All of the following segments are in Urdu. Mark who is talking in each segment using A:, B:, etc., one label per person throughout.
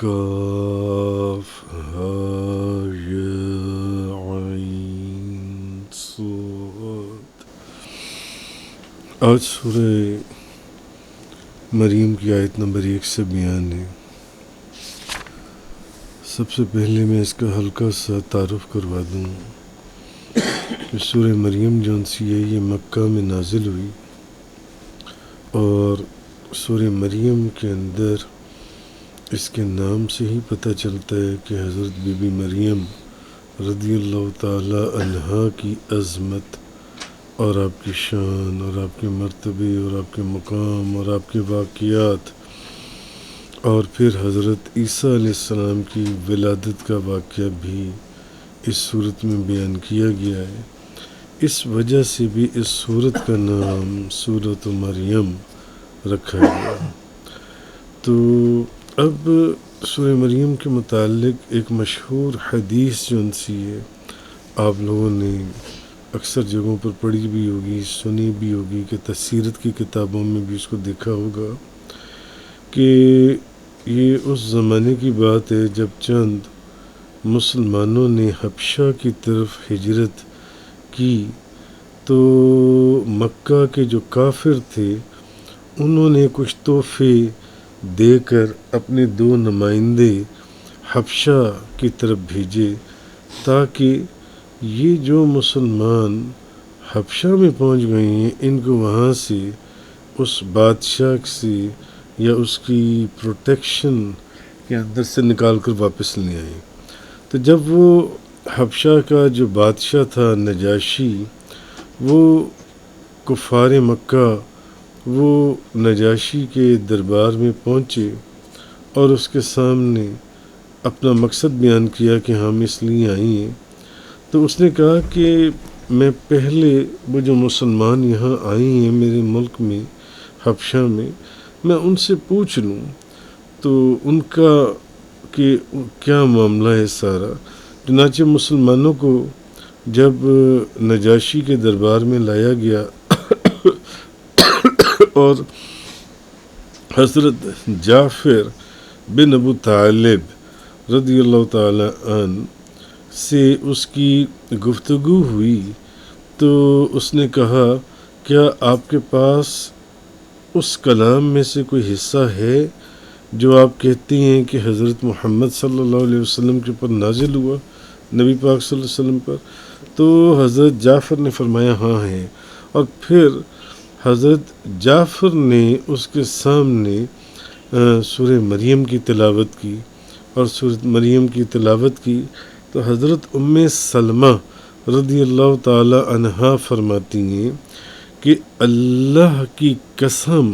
A: کاف ہا یا عین صاد۔ آج سورہ مریم کی آیت نمبر 1 سے بیان ہے۔ سب سے پہلے میں اس کا ہلکا سا تعارف کروا دوں کہ سورہ مریم جون سی ہے یہ مکہ میں نازل ہوئی، اور سورہ مریم کے اندر اس کے نام سے ہی پتہ چلتا ہے کہ حضرت بی بی مریم رضی اللہ تعالی عنہا کی عظمت اور آپ کی شان اور آپ کے مرتبے اور آپ کے مقام اور آپ کے واقعات، اور پھر حضرت عیسیٰ علیہ السلام کی ولادت کا واقعہ بھی اس صورت میں بیان کیا گیا ہے۔ اس وجہ سے بھی اس صورت کا نام سورۃ مریم رکھا گیا۔ تو اب سورہ مریم کے متعلق ایک مشہور حدیث جو سی ہے، آپ لوگوں نے اکثر جگہوں پر پڑھی بھی ہوگی، سنی بھی ہوگی، کہ تفسیرت کی کتابوں میں بھی اس کو دیکھا ہوگا کہ یہ اس زمانے کی بات ہے جب چند مسلمانوں نے حبشہ کی طرف ہجرت کی، تو مکہ کے جو کافر تھے انہوں نے کچھ تحفے دے کر اپنے 2 نمائندے حبشہ کی طرف بھیجے، تاکہ یہ جو مسلمان حبشہ میں پہنچ گئے ہیں ان کو وہاں سے اس بادشاہ سے یا اس کی پروٹیکشن کے اندر سے نکال کر واپس لے آئیں۔ تو جب وہ حبشہ کا جو بادشاہ تھا نجاشی، وہ کفار مکہ وہ نجاشی کے دربار میں پہنچے اور اس کے سامنے اپنا مقصد بیان کیا کہ ہم اس لیے آئی ہیں، تو اس نے کہا کہ میں پہلے وہ جو مسلمان یہاں آئی ہیں میرے ملک میں حبشہ میں ان سے پوچھ لوں تو ان کا کہ کیا معاملہ ہے سارا۔ چنانچہ مسلمانوں کو جب نجاشی کے دربار میں لایا گیا اور حضرت جعفر بن ابو طالب رضی اللہ تعالی عنہ سے اس کی گفتگو ہوئی، تو اس نے کہا کیا آپ کے پاس اس کلام میں سے کوئی حصہ ہے جو آپ کہتی ہیں کہ حضرت محمد صلی اللہ علیہ وسلم کے اوپر نازل ہوا، نبی پاک صلی اللہ علیہ وسلم پر؟ تو حضرت جعفر نے فرمایا ہاں ہے، اور پھر حضرت جعفر نے اس کے سامنے سورہ مریم کی تلاوت کی، اور سورہ مریم کی تلاوت کی تو حضرت ام سلمہ رضی اللہ تعالی عنہا فرماتی ہیں کہ اللہ کی قسم،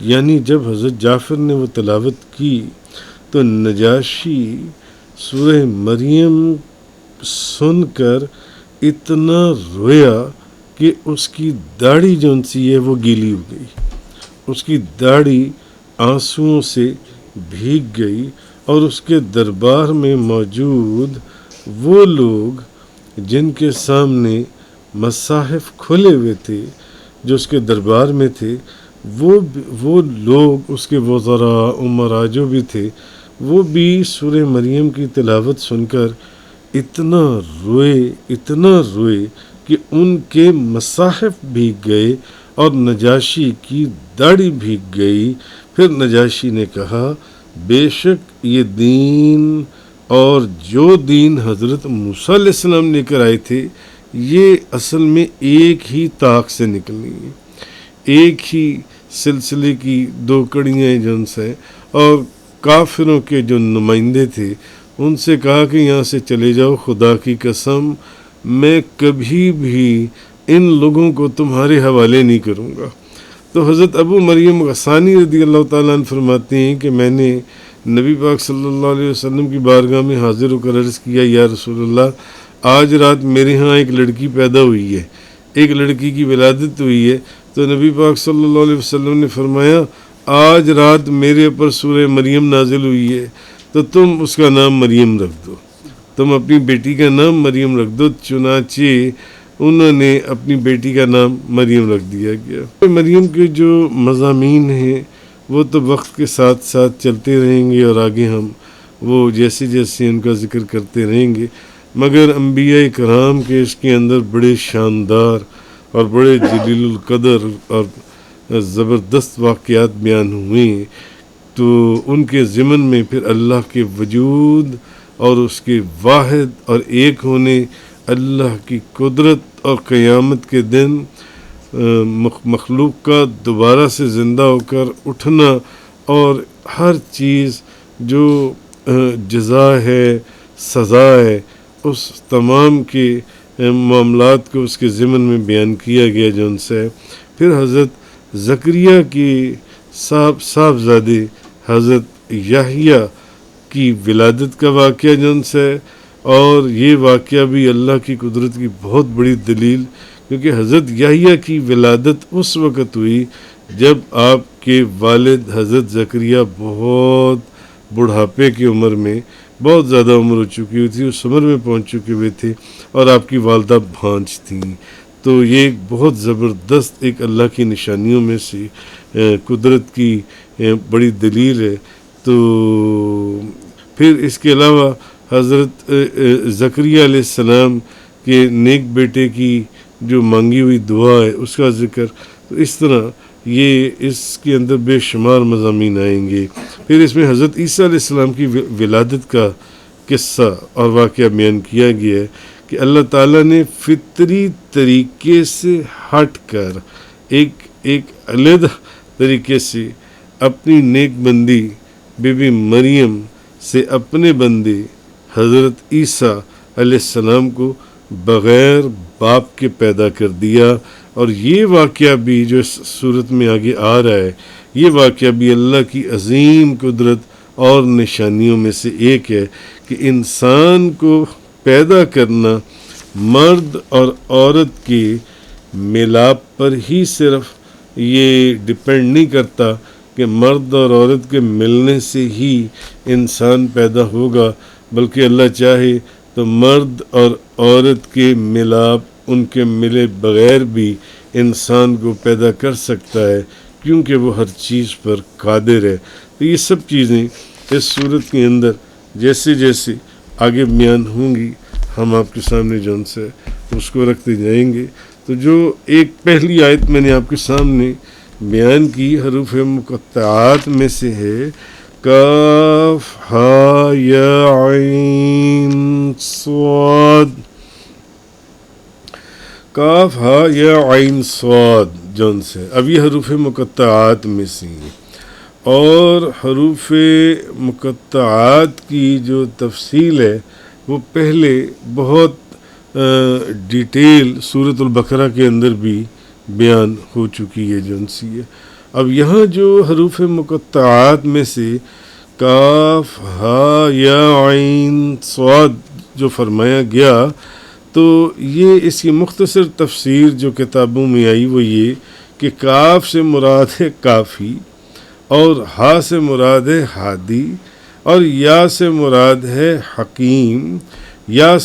A: یعنی جب حضرت جعفر نے وہ تلاوت کی تو نجاشی سورہ مریم سن کر اتنا رویا کہ اس کی داڑھی جون سی ہے وہ گیلی ہو گئی، اس کی داڑھی آنسوؤں سے بھیگ گئی، اور اس کے دربار میں موجود وہ لوگ جن کے سامنے مصاحف کھلے ہوئے تھے جو اس کے دربار میں تھے، وہ لوگ اس کے وزراء امراء جو بھی تھے وہ بھی سورہ مریم کی تلاوت سن کر اتنا روئے کہ ان کے مصاحف بھیگ گئے اور نجاشی کی داڑھی بھیگ گئی۔ پھر نجاشی نے کہا بے شک یہ دین اور جو دین حضرت موسیٰ علیہ السلام لے کر آئے تھے یہ اصل میں ایک ہی طاق سے نکلی ہیں، ایک ہی سلسلے کی 2 کڑیاں جن سے، اور کافروں کے جو نمائندے تھے ان سے کہا کہ یہاں سے چلے جاؤ، خدا کی قسم میں کبھی بھی ان لوگوں کو تمہارے حوالے نہیں کروں گا۔ تو حضرت ابو مریم غسانی رضی اللہ تعالیٰ عنہ فرماتے ہیں کہ میں نے نبی پاک صلی اللہ علیہ وسلم کی بارگاہ میں حاضر ہو کر عرض کیا یا رسول اللہ آج رات میرے ہاں ایک لڑکی پیدا ہوئی ہے، ایک لڑکی کی ولادت ہوئی ہے، تو نبی پاک صلی اللہ علیہ وسلم نے فرمایا آج رات میرے اوپر سورہ مریم نازل ہوئی ہے تو تم اس کا نام مریم رکھ دو، تم اپنی بیٹی کا نام مریم رکھ دو۔ چنانچہ انہوں نے اپنی بیٹی کا نام مریم رکھ دیا گیا۔ مریم کے جو مضامین ہیں وہ تو وقت کے ساتھ ساتھ چلتے رہیں گے اور آگے ہم وہ جیسے جیسے ان کا ذکر کرتے رہیں گے، مگر انبیاء کرام کے اس کے اندر بڑے شاندار اور بڑے جلیل القدر اور زبردست واقعات بیان ہوئے، تو ان کے ضمن میں پھر اللہ کے وجود اور اس کے واحد اور ایک ہونے، اللہ کی قدرت اور قیامت کے دن مخلوق کا دوبارہ سے زندہ ہو کر اٹھنا، اور ہر چیز جو جزا ہے، سزا ہے، اس تمام کے معاملات کو اس کے ضمن میں بیان کیا گیا جو ان سے۔ پھر حضرت زکریا کی صاحبزادے حضرت یحییٰ کی ولادت کا واقعہ جو ان سے، اور یہ واقعہ بھی اللہ کی قدرت کی بہت بڑی دلیل، کیونکہ حضرت یحییٰ کی ولادت اس وقت ہوئی جب آپ کے والد حضرت زکریا بہت بڑھاپے کی عمر میں، بہت زیادہ عمر ہو چکی ہوئی تھی، اس عمر میں پہنچ چکے ہوئے تھے، اور آپ کی والدہ بھانج تھیں۔ تو یہ ایک بہت زبردست ایک اللہ کی نشانیوں میں سے قدرت کی بڑی دلیل ہے۔ تو پھر اس کے علاوہ حضرت زکریا علیہ السلام کے نیک بیٹے کی جو مانگی ہوئی دعا ہے اس کا ذکر، تو اس طرح یہ اس کے اندر بے شمار مضامین آئیں گے۔ پھر اس میں حضرت عیسیٰ علیہ السلام کی ولادت کا قصہ اور واقعہ بیان کیا گیا ہے کہ اللہ تعالیٰ نے فطری طریقے سے ہٹ کر ایک علیحدہ طریقے سے اپنی نیک بندی بی بی مریم سے اپنے بندے حضرت عیسیٰ علیہ السلام کو بغیر باپ کے پیدا کر دیا، اور یہ واقعہ بھی جو اس صورت میں آگے آ رہا ہے، یہ واقعہ بھی اللہ کی عظیم قدرت اور نشانیوں میں سے ایک ہے کہ انسان کو پیدا کرنا مرد اور عورت کے ملاپ پر ہی صرف یہ ڈپینڈ نہیں کرتا کہ مرد اور عورت کے ملنے سے ہی انسان پیدا ہوگا، بلکہ اللہ چاہے تو مرد اور عورت کے ملاپ ان کے ملے بغیر بھی انسان کو پیدا کر سکتا ہے، کیونکہ وہ ہر چیز پر قادر ہے۔ تو یہ سب چیزیں اس صورت کے اندر جیسے جیسے آگے بیان ہوں گی، ہم آپ کے سامنے جو ان سے اس کو رکھتے جائیں گے۔ تو جو ایک پہلی آیت میں نے آپ کے سامنے بیان کی حروف مقطعات میں سے ہے کاف ہا یا عین صاد، کاف ہا یا عین صاد جون سے، اب یہ حروف مقطعات میں سے ہیں، اور حروف مقطعات کی جو تفصیل ہے وہ پہلے بہت ڈیٹیل سورۃ البقرہ کے اندر بھی بیان ہو چکی ہے جو ان سی ہے۔ اب یہاں جو حروف مقطعات میں سے کاف ہا یا عین صاد جو فرمایا گیا، تو یہ اس کی مختصر تفسیر جو کتابوں میں آئی وہ یہ کہ کاف سے مراد ہے کافی، اور ہا سے مراد ہے ہادی، اور یا سے مراد ہے حکیم، یا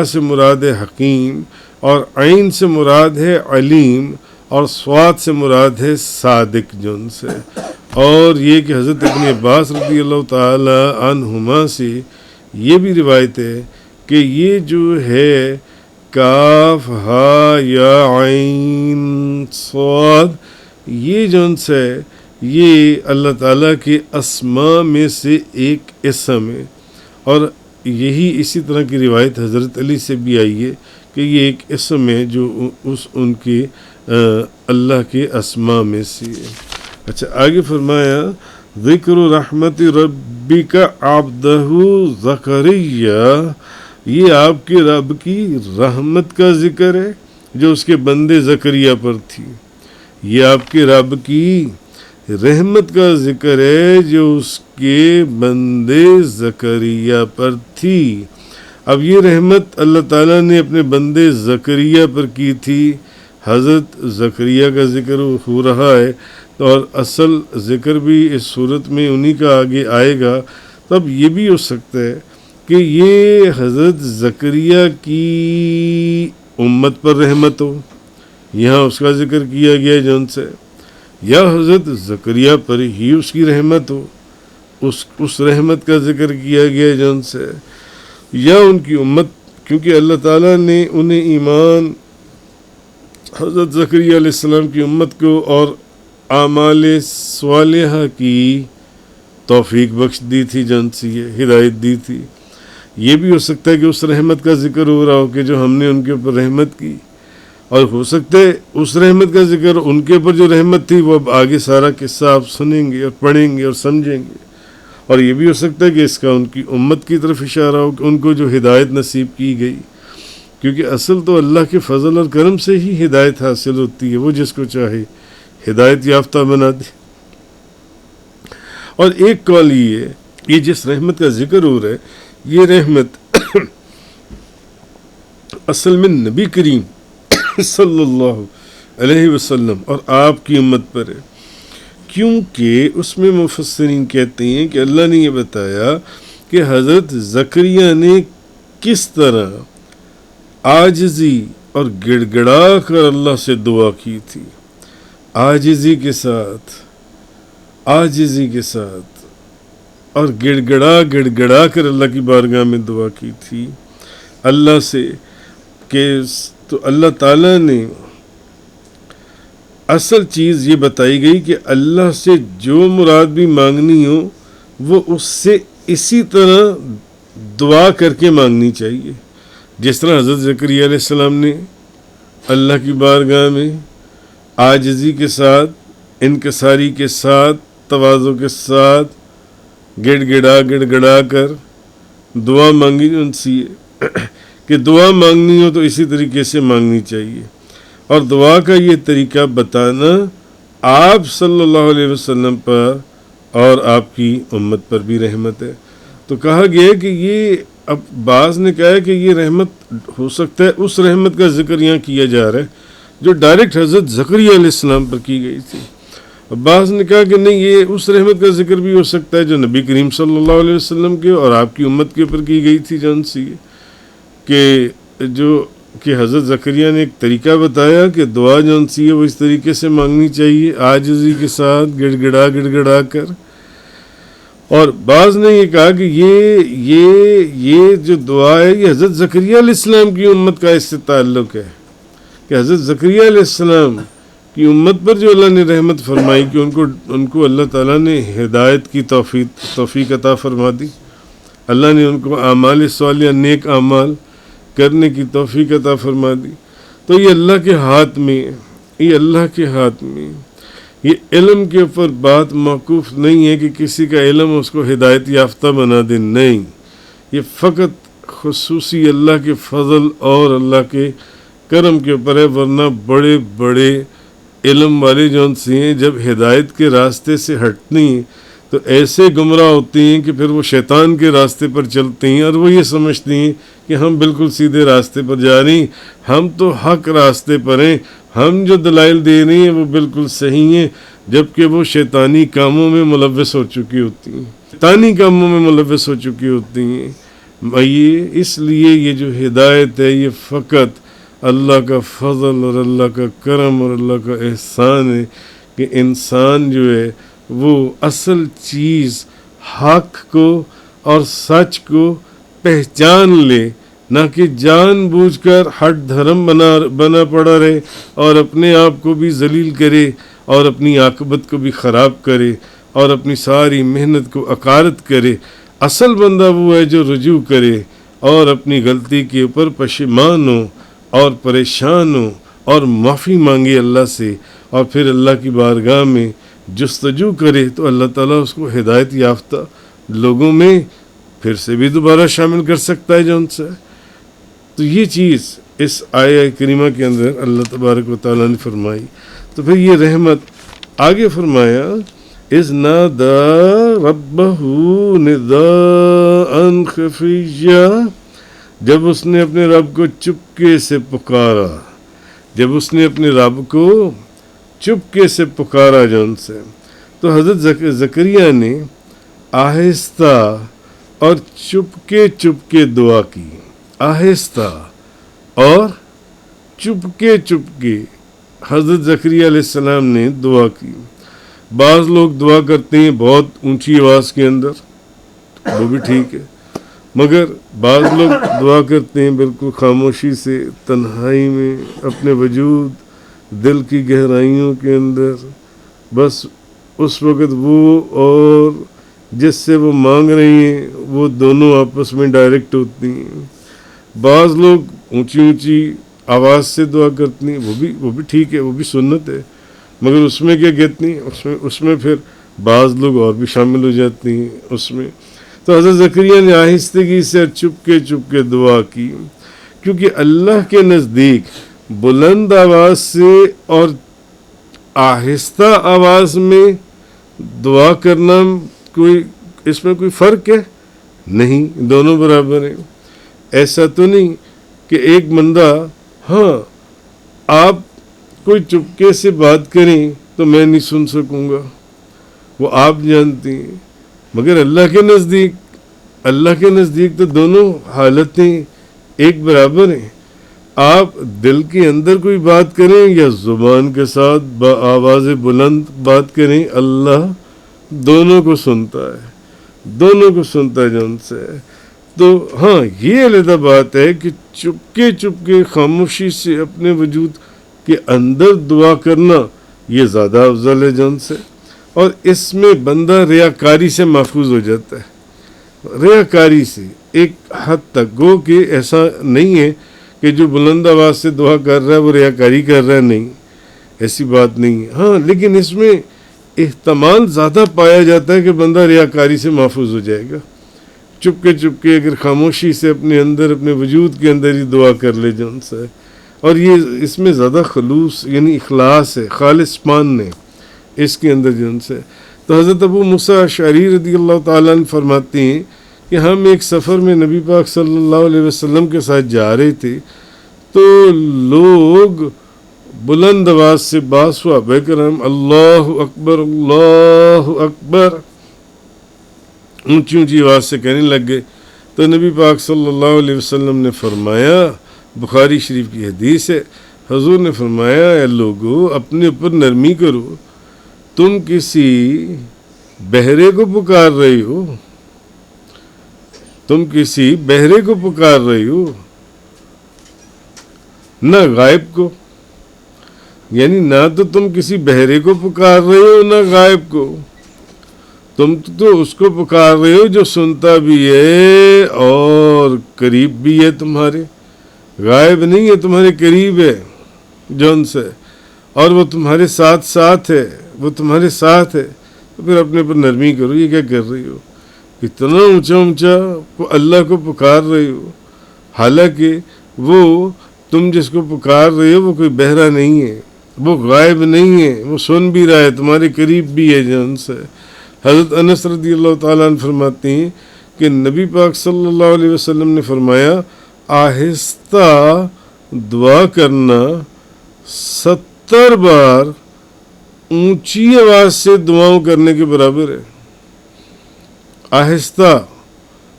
A: سے مراد ہے حکیم، اور عین سے مراد ہے علیم، اور صاد سے مراد ہے صادق جن سے۔ اور یہ کہ حضرت ابن عباس رضی اللہ تعالی عنہما سے یہ بھی روایت ہے کہ یہ جو ہے کاف ہا یا عین صاد، یہ جن سے یہ اللہ تعالیٰ کے اسماء میں سے ایک اسم ہے، اور یہی اسی طرح کی روایت حضرت علی سے بھی آئی ہے کہ یہ ایک اسم ہے جو ان کے اللہ کے اسماء میں سے ہے۔ اچھا آگے فرمایا ذکر رحمت ربک عبدہ زکریا، یہ آپ کے رب کی رحمت کا ذکر ہے جو اس کے بندے زکریا پر تھی، یہ آپ کے رب کی رحمت کا ذکر ہے جو اس کے بندے زکریا پر تھی۔ اب یہ رحمت اللہ تعالیٰ نے اپنے بندے زکریا پر کی تھی، حضرت زکریا کا ذکر ہو رہا ہے، اور اصل ذکر بھی اس صورت میں انہی کا آگے آئے گا۔ تب یہ بھی ہو سکتا ہے کہ یہ حضرت زکریا کی امت پر رحمت ہو، یہاں اس کا ذکر کیا گیا ہے جن سے، یا حضرت زکریا پر ہی اس کی رحمت ہو، اس رحمت کا ذکر کیا گیا جن سے، یا ان کی امت، کیونکہ اللہ تعالیٰ نے انہیں ایمان حضرت زکریا علیہ السلام کی امت کو اور اعمال صالحہ کی توفیق بخش دی تھی، جن سے یہ ہدایت دی تھی۔ یہ بھی ہو سکتا ہے کہ اس رحمت کا ذکر ہو رہا ہو کہ جو ہم نے ان کے اوپر رحمت کی، اور ہو سکتا ہے اس رحمت کا ذکر ان کے اوپر جو رحمت تھی وہ اب آگے سارا قصہ آپ سنیں گے اور پڑھیں گے اور سمجھیں گے، اور یہ بھی ہو سکتا ہے کہ اس کا ان کی امت کی طرف اشارہ ہو کہ ان کو جو ہدایت نصیب کی گئی، کیونکہ اصل تو اللہ کے فضل اور کرم سے ہی ہدایت حاصل ہوتی ہے، وہ جس کو چاہے ہدایت یافتہ بنا دے۔ اور ایک قول یہ جس رحمت کا ذکر ہو رہا ہے، یہ رحمت اصل میں نبی کریم صلی اللہ علیہ وسلم اور آپ کی امت پر ہے، کیونکہ اس میں مفسرین کہتے ہیں کہ اللہ نے یہ بتایا کہ حضرت زکریا نے کس طرح عاجزی اور گڑ گڑا کر اللہ سے دعا کی تھی، عاجزی کے ساتھ اور گڑ گڑا کر اللہ کی بارگاہ میں دعا کی تھی اللہ سے، کہ تو اللہ تعالیٰ نے اصل چیز یہ بتائی گئی کہ اللہ سے جو مراد بھی مانگنی ہو وہ اس سے اسی طرح دعا کر کے مانگنی چاہیے، جس طرح حضرت زکریا علیہ السلام نے اللہ کی بارگاہ میں عاجزی کے ساتھ، انکساری کے ساتھ، تواضع کے ساتھ گڑ گڑا کر دعا مانگی، ان سے کہ دعا مانگنی ہو تو اسی طریقے سے مانگنی چاہیے، اور دعا کا یہ طریقہ بتانا آپ صلی اللہ علیہ وسلم پر اور آپ کی امت پر بھی رحمت ہے۔ تو کہا گیا کہ یہ، اب بعض نے کہا ہے کہ یہ رحمت ہو سکتا ہے اس رحمت کا ذکر یہاں کیا جا رہا ہے جو ڈائریکٹ حضرت زکریا علیہ السلام پر کی گئی تھی، بعض نے کہا کہ نہیں، یہ اس رحمت کا ذکر بھی ہو سکتا ہے جو نبی کریم صلی اللہ علیہ وسلم کے اور آپ کی امت کے اوپر کی گئی تھی، جن سی کہ حضرت زکریا نے ایک طریقہ بتایا کہ دعا جون سی ہے وہ اس طریقے سے مانگنی چاہیے، عاجزی کے ساتھ گڑ گڑا کر۔ اور بعض نے یہ کہا کہ یہ جو دعا ہے یہ حضرت زکریا علیہ السلام کی امت کا اس سے تعلق ہے، کہ حضرت زکریا علیہ السلام کی امت پر جو اللہ نے رحمت فرمائی کہ ان کو اللہ تعالیٰ نے ہدایت کی توفیق عطا فرما دی، اللہ نے ان کو اعمال صالحہ، نیک اعمال کرنے کی توفیق عطا فرما دی، تو یہ اللہ کے ہاتھ میں، یہ علم کے اوپر بات موقوف نہیں ہے کہ کسی کا علم اس کو ہدایت یافتہ بنا دے، نہیں، یہ فقط خصوصی اللہ کے فضل اور اللہ کے کرم کے اوپر ہے، ورنہ بڑے بڑے علم والے جون سے ہیں جب ہدایت کے راستے سے ہٹتی ہیں تو ایسے گمراہ ہوتے ہیں کہ پھر وہ شیطان کے راستے پر چلتے ہیں، اور وہ یہ سمجھتے ہیں کہ ہم بالکل سیدھے راستے پر جا رہے ہیں، ہم تو حق راستے پر ہیں، ہم جو دلائل دے رہے ہیں وہ بالکل صحیح ہیں، جبکہ وہ شیطانی کاموں میں ملوث ہو چکی ہوتی ہیں، اس لیے یہ جو ہدایت ہے یہ فقط اللہ کا فضل اور اللہ کا کرم اور اللہ کا احسان ہے، کہ انسان جو ہے وہ اصل چیز حق کو اور سچ کو پہچان لے، نہ کہ جان بوجھ کر ہٹ دھرم بنا پڑا رہے اور اپنے آپ کو بھی ذلیل کرے اور اپنی عاقبت کو بھی خراب کرے اور اپنی ساری محنت کو اکارت کرے۔ اصل بندہ وہ ہے جو رجوع کرے اور اپنی غلطی کے اوپر پشیمان ہو اور پریشان ہو اور معافی مانگے اللہ سے، اور پھر اللہ کی بارگاہ میں جستجو کرے، تو اللہ تعالیٰ اس کو ہدایت یافتہ لوگوں میں پھر سے بھی دوبارہ شامل کر سکتا ہے جون سے۔ تو یہ چیز اس آیہ کریمہ کے اندر اللہ تبارک و تعالیٰ نے فرمائی۔ تو پھر یہ رحمت آگے فرمایا، اذ نادى ربه نداء خفيا، جب اس نے اپنے رب کو چپکے سے پکارا، جون سے، تو حضرت زکریا نے آہستہ اور چپکے دعا کی، آہستہ اور چپکے حضرت زکریا علیہ السلام نے دعا کی. بعض لوگ دعا کرتے ہیں بہت اونچی آواز کے اندر، وہ بھی ٹھیک ہے، مگر بعض لوگ دعا کرتے ہیں بالکل خاموشی سے، تنہائی میں، اپنے وجود دل کی گہرائیوں کے اندر. بس اس وقت وہ اور جس سے وہ مانگ رہی ہیں وہ دونوں آپس میں ڈائریکٹ ہوتی ہیں. بعض لوگ اونچی اونچی آواز سے دعا کرتی ہیں، وہ بھی ٹھیک ہے، وہ بھی سنت ہے، مگر اس میں کیا کہتی ہیں، اس میں پھر بعض لوگ اور بھی شامل ہو جاتی ہیں اس میں. تو حضرت زکریا نے آہستگی سے چپ کے دعا کی، کیونکہ اللہ کے نزدیک بلند آواز سے اور آہستہ آواز میں دعا کرنا اس میں کوئی فرق ہے نہیں، دونوں برابر ہیں. ایسا تو نہیں کہ ایک بندہ، ہاں آپ کوئی چپکے سے بات کریں تو میں نہیں سن سکوں گا، وہ آپ جانتی ہیں، مگر اللہ کے نزدیک تو دونوں حالتیں ایک برابر ہیں. آپ دل کے اندر کوئی بات کریں یا زبان کے ساتھ بآواز بلند بات کریں، اللہ دونوں کو سنتا ہے جان سے. تو ہاں یہ علیحدہ بات ہے کہ چپکے خاموشی سے اپنے وجود کے اندر دعا کرنا یہ زیادہ افضل ہے جان سے، اور اس میں بندہ ریاکاری سے محفوظ ہو جاتا ہے. ریاکاری سے ایک حد تک، گو کہ ایسا نہیں ہے کہ جو بلند آواز سے دعا کر رہا ہے وہ ریاکاری کر رہا ہے، نہیں، ایسی بات نہیں ہے. ہاں لیکن اس میں احتمال زیادہ پایا جاتا ہے کہ بندہ ریاکاری سے محفوظ ہو جائے گا. چپکے اگر خاموشی سے اپنے اندر، اپنے وجود کے اندر ہی دعا کر لے جان سے، اور یہ اس میں زیادہ خلوص یعنی اخلاص ہے، خالص پان نے اس کے اندر جان سے. تو حضرت ابو موسیٰ اشعری رضی اللہ تعالیٰ عنہ فرماتے ہیں کہ ہم ایک سفر میں نبی پاک صلی اللہ علیہ وسلم کے ساتھ جا رہے تھے، تو لوگ بلند آواز سے صحابہ کرام اللہ اکبر اونچی آواز سے کہنے لگ گئے. تو نبی پاک صلی اللہ علیہ وسلم نے فرمایا، بخاری شریف کی حدیث ہے، حضور نے فرمایا اے لوگو اپنے اوپر نرمی کرو، تم کسی بہرے کو پکار رہی ہو، نہ غائب کو. یعنی نہ تو تم کسی بہرے کو پکار رہے ہو نہ غائب کو، تم تو اس کو پکار رہے ہو جو سنتا بھی ہے اور قریب بھی ہے، تمہارے غائب نہیں ہے، تمہارے قریب ہے جون سے، اور وہ تمہارے ساتھ ہے، تو پھر اپنے پر نرمی کرو. یہ کیا کر رہی ہو، اتنا اونچا اللہ کو پکار رہی ہو، حالانکہ وہ تم جس کو پکار رہے ہو وہ کوئی بہرا نہیں ہے، وہ غائب نہیں ہے، وہ سن بھی رہا ہے، تمہارے قریب بھی ہے جان سے. حضرت انس رضی اللہ تعالیٰ عنہ فرماتے ہیں کہ نبی پاک صلی اللہ علیہ وسلم نے فرمایا آہستہ دعا کرنا 70 بار اونچی آواز سے دعاؤں کرنے کے برابر ہے. آہستہ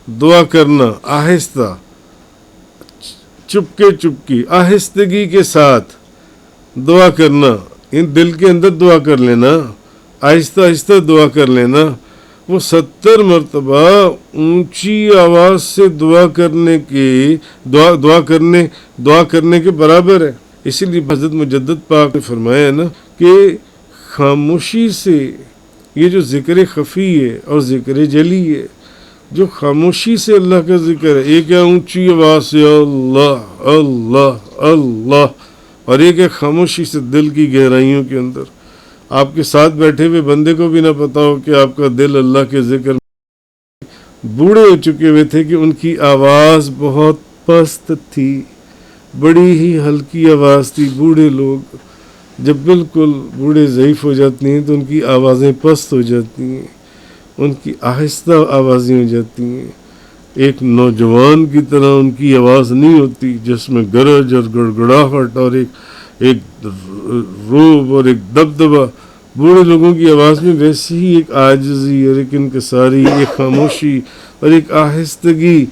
A: دعا کرنا، آہستہ چپکے آہستگی کے ساتھ دعا کرنا، ان دل کے اندر دعا کر لینا، آہستہ دعا کر لینا، وہ 70 مرتبہ اونچی آواز سے دعا کرنے کے برابر ہے. اسی لیے حضرت مجدد پاک نے فرمایا نا کہ خاموشی سے یہ جو ذکر خفی ہے اور ذکر جلی ہے، جو خاموشی سے اللہ کا ذکر ہے، ایک ہے اونچی آواز سے اللہ اللہ اللہ، اور ایک ہے خاموشی سے دل کی گہرائیوں کے اندر. آپ کے ساتھ بیٹھے ہوئے بندے کو بھی نہ پتا ہو کہ آپ کا دل اللہ کے ذکر میں. بوڑھے ہو چکے ہوئے تھے کہ ان کی آواز بہت پست تھی، بڑی ہی ہلکی آواز تھی. بوڑھے لوگ جب بالکل بوڑھے ضعیف ہو جاتے ہیں تو ان کی آوازیں پست ہو جاتی ہیں، ان کی آہستہ آوازیں ہو جاتی ہیں. ایک نوجوان کی طرح ان کی آواز نہیں ہوتی جس میں گرج اور گڑگڑاہٹ اور ایک روب اور ایک دبدبہ. بوڑھے لوگوں کی آواز میں ویسی ہی ایک عاجزی اور ایک انکساری، ایک خاموشی اور ایک آہستگی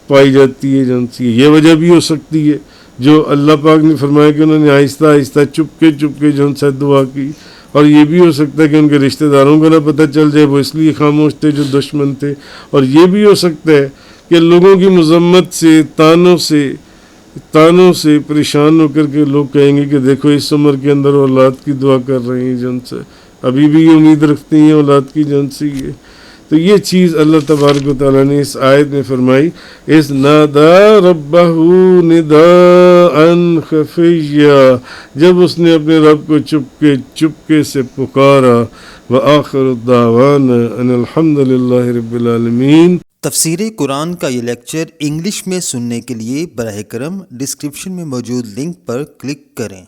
A: پائی جاتی ہے جان سی. یہ وجہ بھی ہو سکتی ہے جو اللہ پاک نے فرمایا کہ انہوں نے آہستہ آہستہ چپ کے جو ان سے دعا کی. اور یہ بھی ہو سکتا ہے کہ ان کے رشتہ داروں کو نہ پتہ چل جائے، وہ اس لیے خاموش تھے جو دشمن تھے. اور یہ بھی ہو سکتا ہے کہ لوگوں کی مذمت سے، تانوں سے پریشان ہو کر کے لوگ کہیں گے کہ دیکھو اس عمر کے اندر اولاد کی دعا کر رہے ہیں جن سے ابھی بھی امید رکھتی ہیں اولاد کی جن سے یہ. تو یہ چیز اللہ تبارک و تعالیٰ نے اس آیت میں فرمائی. اس نادا ربہ نداء خفیہ، جب اس نے اپنے رب کو چپکے سے پکارا. وآخر الدعوانا ان الحمد للہ رب العالمین.
B: تفسیر قرآن کا یہ لیکچر انگلش میں سننے کے لیے براہ کرم ڈسکرپشن میں موجود لنک پر کلک کریں.